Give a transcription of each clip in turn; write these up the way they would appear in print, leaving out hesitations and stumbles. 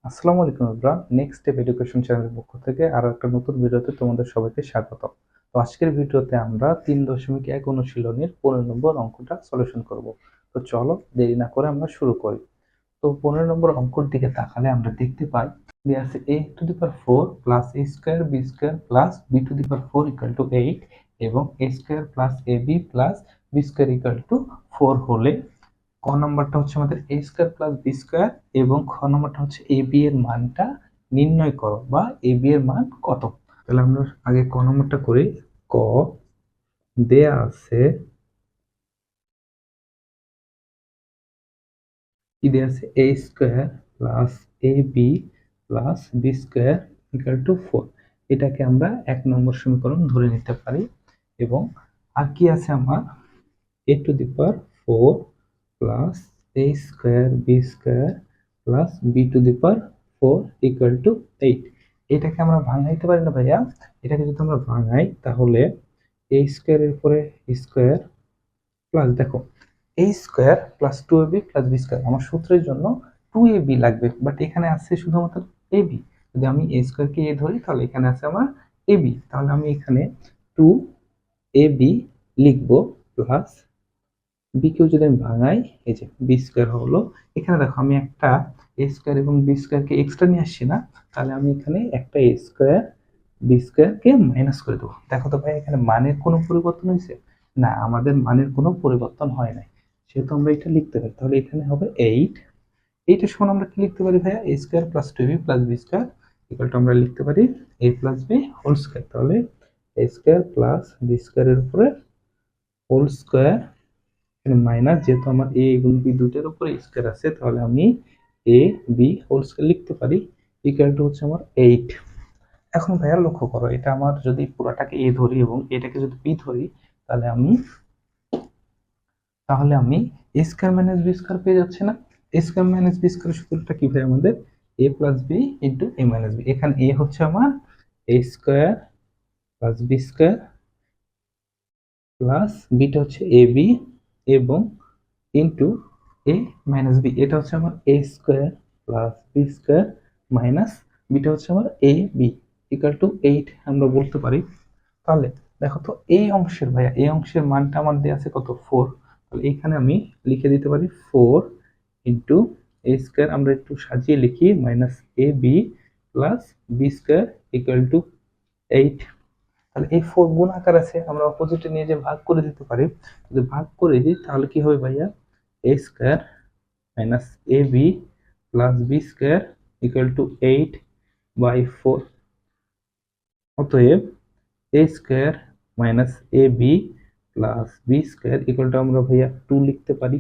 আসসালামু আলাইকুম Evra next step education চ্যানেলের পক্ষ থেকে আরো একটা নতুন ভিডিওতে তোমাদের সবাইকে স্বাগত। তো আজকের ভিডিওতে আমরা 3.1 অনুশীলনীর 15 নম্বর অঙ্কটা সলিউশন করব। তো চলো দেরি না করে আমরা শুরু করি। তো 15 নম্বর অঙ্কর দিকে তাকালে আমরা দেখতে পাই দেয়া আছে a to the power 4 plus a square b square plus b to the power 4 equal to 8 এবং a square plus ab plus b square equal to 4 হলে ক নম্বরটা হচ্ছে আমাদের এ স্কয়ার প্লাস বি স্কয়ার এবং খ নম্বরটা হচ্ছে এ বি এর মানটা নির্ণয় করো বা এ বি এর মান কত। তাহলে আমরা আগে ক নম্বরটা করি। ক দেয়া আছে কি দেয়া আছে a square plus A B plus b square equal to 4। এটাকে আমরা 1 নম্বর সমীকরণ ধরে নিতে পারি। এবং আর কি আছে আমার a to the power 4 plus a square b square plus b to the power 4 equal to 8। এটাকে আমরা ভাঙাইতে পারি না ভাইয়া? এটাকে যদি আমরা ভাঙাই তাহলে a স্কয়ার এর উপরে স্কয়ার প্লাস দেখো a square plus 2ab plus b square আমার সূত্রের জন্য 2ab লাগবে, বাট এখানে আছে শুধুমাত্র ab। যদি আমি a স্কয়ার কে a ধরি তাহলে এখানে আছে আমার ab, তাহলে আমি এখানে 2ab লিখবো প্লাস বি কেও যদি আমি ভাঙাই এই যে বি স্কয়ার হলো। এখানে দেখো আমি একটা এ স্কয়ার এবং বি স্কয়ার কে এক্সট্রা নিয়ে আসছি না, তাহলে আমি এখানে একটা এ স্কয়ার বি স্কয়ার কে মাইনাস করে দেবো। দেখো তো ভাই এখানে মানের কোনো পরিবর্তন হয়েছে? না, আমাদের মানের কোনো পরিবর্তন হয় নাই, সেহেতু আমরা এটা লিখতে পারি। তাহলে এখানে হবে 8। এইটার সমান আমরা কি লিখতে পারি ভাইয়া? A square plus 2b plus b square equal to আমরা লিখতে পারি a plus b whole square. তাহলে এ স্কয়ার প্লাস বি স্কয়ারের উপরে হোল স্কয়ার মাইনাস, যেহেতু আমার এ এবং বি দুটোর উপরে স্কয়ার আছে তাহলে আমি এ বি হোল স্কয়ার লিখতে পারি ইকুয়াল টু হচ্ছে আমার 8। এখন ভাইয়া লক্ষ্য করো, এটা আমার যদি পুরাটাকে এ ধরি এবং এটাকে যদি বি ধরি তাহলে আমি a square minus b square পেয়ে যাচ্ছে না? A square minus b square সূত্রটা কি ভাই আমাদের? A plus b into a minus b. এখানে এ হচ্ছে আমার a square plus b square plus বিটা হচ্ছে এ বি এবং ইন্টু এ মাইনাস বি। এটা হচ্ছে আমার a square plus B square minus বিটা হচ্ছে আমার এ বি ইকুয়াল টু 8 আমরা বলতে পারি। তাহলে দেখো তো এই অংশের ভাইয়া, এই অংশের মানটা আমার দেওয়া আছে কত? 4। তাহলে এখানে আমি লিখে দিতে পারি 4 ইন্টু এ স্কোয়ার, আমরা একটু সাজিয়ে লিখি minus A B plus B square equal to 8। তাহলে এই 4 গুণ আকার আছে, আমরা অপোজিটে নিয়ে যে ভাগ করে দিতে পারি। যদি ভাগ করে দিই তাহলে কি হবে ভাইয়া? A square minus A B plus B square equal to 8/4। অতএব a square minus A B plus B square equal to আমরা ভাইয়া 2 লিখতে পারি।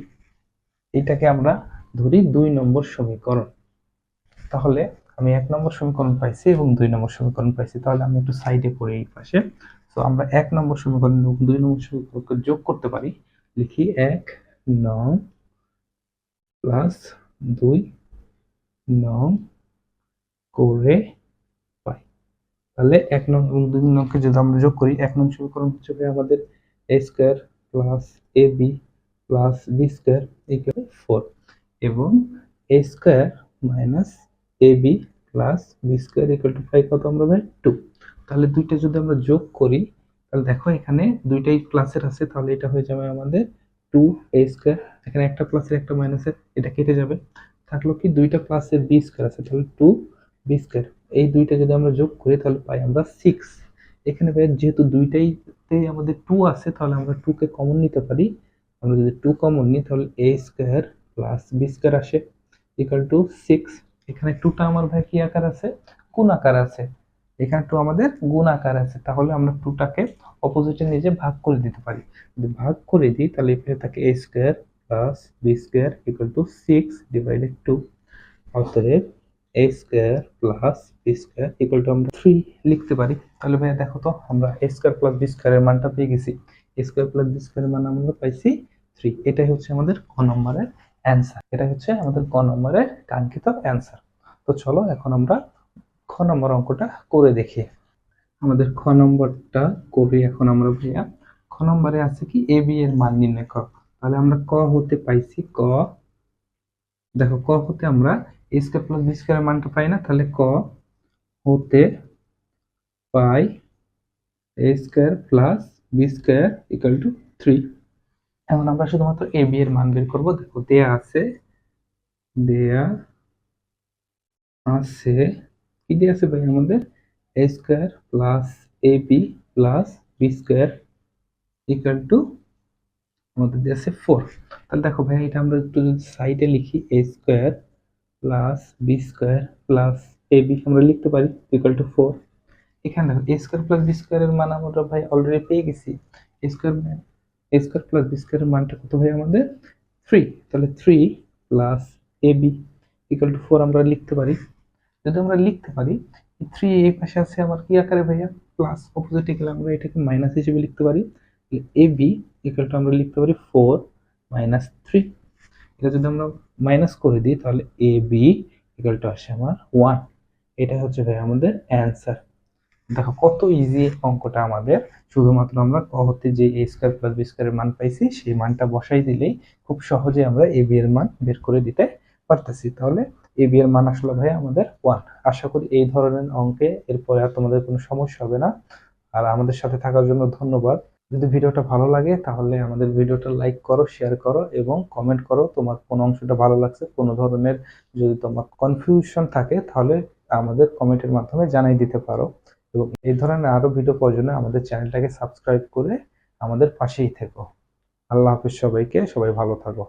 এটাকে আমরা ধরি 2 নম্বর সমীকরণ। তাহলে আমি 1 নম্বর সমীকরণ পাইছি এবং 2 নম্বর সমীকরণ পাইছি। তাহলে আমি একটু সাইডে পড়ি এই পাশে। তো আমরা 1 নম্বর সমীকরণ এবং 2 নম্বর সমীকরণকে যোগ করতে পারি। লিখি 1 9 প্লাস 2 9 করে পাই। তাহলে 1 নং এবং 2 নংকে যদি আমরা যোগ করি, 1 নং সমীকরণ হচ্ছে আমাদের a square plus A B plus B square equal 4 এবং a square minus A B plus B square equal to 5 কত আমরা পাই? 2। তাহলে দুইটা যদি আমরা যোগ করি তাহলে দেখো এখানে দুইটাই প্লাসের আছে, তাহলে এটা হয়ে যাবে আমাদের 2 এ স্কোয়ার। এখানে একটা প্লাসের একটা মাইনাসের, এটা কেটে যাবে। থাকলো কি দুইটা প্লাসের বি স্কোয়ার আছে, তাহলে 2 বি স্কোয়ার। এই দুইটা যদি আমরা যোগ করি তাহলে পাই আমরা 6। এখানে ভাই যেহেতু দুইটাইতে আমাদের 2 আছে তাহলে আমরা 2 কে কমন নিতে পারি। আমরা যদি 2 কমন নিই তাহলে a square plus b square আসে ইকুয়াল টু 6। এখানে 2টা আমার ভাই কি আকার আছে? গুণ আকার আছে। এখানে 2 আমাদের গুণ আকার আছে, তাহলে আমরা 2টাকে অপোজিটে নিয়ে যে ভাগ করে দিতে পারি। যদি ভাগ করে দিই তাহলে এখানে থাকে a square plus b square equal to 6/2। অতএব a square plus b square equal to আমরা 3 লিখতে পারি। তাহলে ভাইয়া দেখো তো আমরা এ স্কয়ার প্লাস বি স্কয়ারের মানটা পেয়ে গেছি। এ স্কয়ার প্লাস বি স্কয়ারের মান আমরা পাইছি 3। এটাই হচ্ছে আমাদের ক নম্বরের অ্যান্সার। এটাই হচ্ছে আমাদের ক নম্বরের কাঙ্ক্ষিত অ্যান্সার। তো চলো এখন আমরা খ নম্বর অঙ্কটা করে দেখি। আমাদের খ নম্বরটা করি এখন আমরা ভাইয়া। খ নম্বরে আছে কি এ বি এর মান নির্ণয় করো। তাহলে আমরা ক হতে পাইছি ক, দেখো ক হতে আমরা এ স্কোয়ার প্লাস বি স্কোয়ারের মানটা পাই না, তাহলে ক হতে পাই a square plus B square equal to 3। এখন আমরা শুধুমাত্র এ বি এর মান বের করবো। দেখো দেয়া আছে কি দেয়া আছে ভাই আমাদের, a square plus A B plus B square equal to আমাদের দেয়া আছে 4। তাহলে দেখো ভাই এটা আমরা একটু যদি সাইডে লিখি, a square plus B square plus A b আমরা লিখতে পারি ইকুয়াল টু 4। এখানে দেখো এ স্কোয়ার প্লাস বি স্কোয়ারের মান আমরা ভাই অলরেডি পেয়ে গেছি। এ স্কোয়ার প্লাস বি স্কোয়ারের মানটা কত ভাই আমাদের 3। তাহলে 3 plus A B equal to 4 আমরা লিখতে পারি। যদি আমরা লিখতে পারি 3 এই পাশে আছে আমার কি আকারে ভাইয়া, প্লাস অপোজিটে গেলে আমরা এটাকে মাইনাস হিসেবে লিখতে পারি। এ বি ইকুয়াল টু আমরা লিখতে পারি 4 মাইনাস 3। এটা যদি আমরা মাইনাস করে দিই তাহলে এ বি ইকুয়াল টু আসে আমার 1। এটা হচ্ছে ভাই আমাদের অ্যান্সার। দেখো কত ইজি অঙ্কটা আমাদের, শুধুমাত্র আমরা ক হতে যে এ স্কোয়ার প্লাস বি স্কোয়ারের মান পাইছি সেই মানটা বসাই দিলেই খুব সহজে আমরা এ বি এর মান বের করে দিতে পারতেছি। তাহলে এ বি এর মান আসলে ভাই আমাদের 1। আশা করি এই ধরনের অঙ্কে এরপরে আর তোমাদের কোনো সমস্যা হবে না। আর আমাদের সাথে থাকার জন্য ধন্যবাদ। যদি ভিডিওটা ভালো লাগে তাহলে আমাদের ভিডিওটা লাইক করো, শেয়ার করো এবং কমেন্ট করো তোমার কোন অংশটা ভালো লাগছে। কোনো ধরনের যদি তোমার কনফিউশন থাকে তাহলে আমাদের কমেন্টের মাধ্যমে জানাই দিতে পারো। এবং এই ধরনের আরো ভিডিও প্রয়োজনে আমাদের চ্যানেলটাকে সাবস্ক্রাইব করে আমাদের পাশেই থেকো। আল্লাহ হাফেজ সবাইকে, সবাই ভালো থাকো।